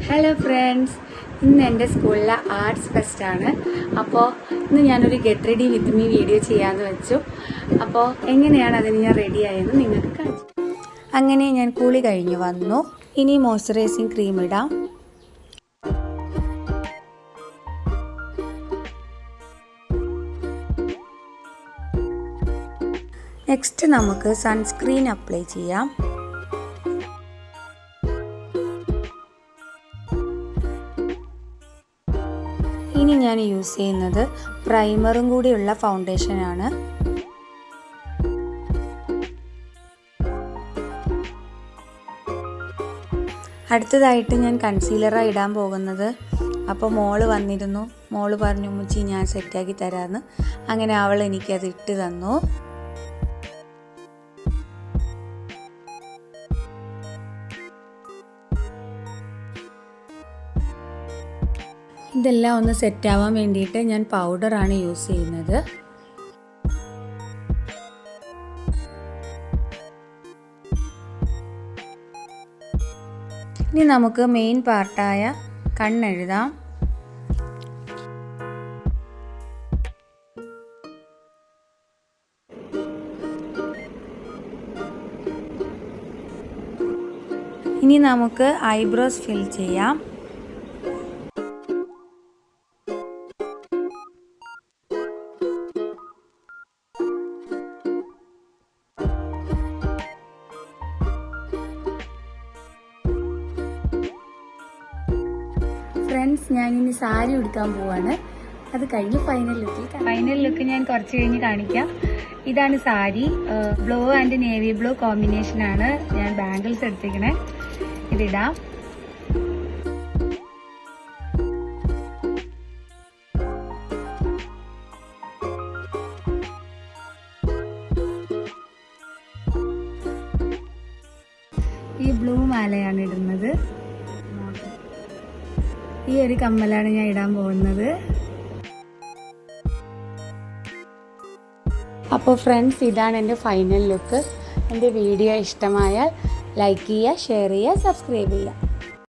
Hello friends, ഇന്ന് എൻ്റെ സ്കൂളിലെ ആർട്സ് ഫെസ്റ്റാണ്. അപ്പോൾ ഇന്ന് ഞാനൊരു get ready with me video ചെയ്യാമെന്ന് വെച്ചു. അപ്പോൾ എങ്ങനെയാണ് അതിന് ഞാൻ റെഡി ആയെന്ന് നിങ്ങൾക്ക് കാണിച്ചു. അങ്ങനെ ഞാൻ കുളി കഴിഞ്ഞ് വന്നു. ഇനി മോയ്സ്ചറൈസിങ് ക്രീം ഇടാം. നെക്സ്റ്റ് നമുക്ക് സൺസ്ക്രീൻ അപ്ലൈ ചെയ്യാം. ഇനി ഞാൻ യൂസ് ചെയ്യുന്നത് പ്രൈമറും കൂടിയുള്ള ഫൗണ്ടേഷനാണ്. അടുത്തതായിട്ട് ഞാൻ കൺസീലറാണ് ഇടാൻ പോകുന്നത്. അപ്പോൾ മോള് വന്നിരുന്നു. മോള് പറഞ്ഞു, ഉമ്മച്ചി ഞാൻ സെറ്റാക്കി തരാമെന്ന്. അങ്ങനെ അവൾ എനിക്കത് ഇട്ട് തന്നു. ഇതെല്ലാം ഒന്ന് സെറ്റാവാൻ വേണ്ടിയിട്ട് ഞാൻ പൗഡറാണ് യൂസ് ചെയ്യുന്നത്. ഇനി നമുക്ക് മെയിൻ പാർട്ടായ കണ്ണെഴുതാം. ഇനി നമുക്ക് ഐബ്രോസ് ഫിൽ ചെയ്യാം. ഫ്രണ്ട്സ്, ഞാനിനി സാരി ഉടുക്കാൻ പോവാണ്. അത് കഴിഞ്ഞ് ഫൈനൽ ലുക്ക് ഞാൻ കുറച്ച് കഴിഞ്ഞ് കാണിക്കാം. ഇതാണ് sari. Blue and navy blue കോമ്പിനേഷനാണ് ഞാൻ ബാംഗിൾസ് എടുത്തിരിക്കണേ. ഇതിടാം. ഈ ബ്ലൂ മാലയാണ് ഇടുന്നത്. ഈ ഒരു കമ്മലാണ് ഞാൻ ഇടാൻ പോകുന്നത്. അപ്പോൾ ഫ്രണ്ട്സ്, ഇതാണ് എൻ്റെ ഫൈനൽ ലുക്ക്. എൻ്റെ വീഡിയോ ഇഷ്ടമായാൽ ലൈക്ക് ചെയ്യുക, ഷെയർ ചെയ്യുക, സബ്സ്ക്രൈബ് ചെയ്യുക.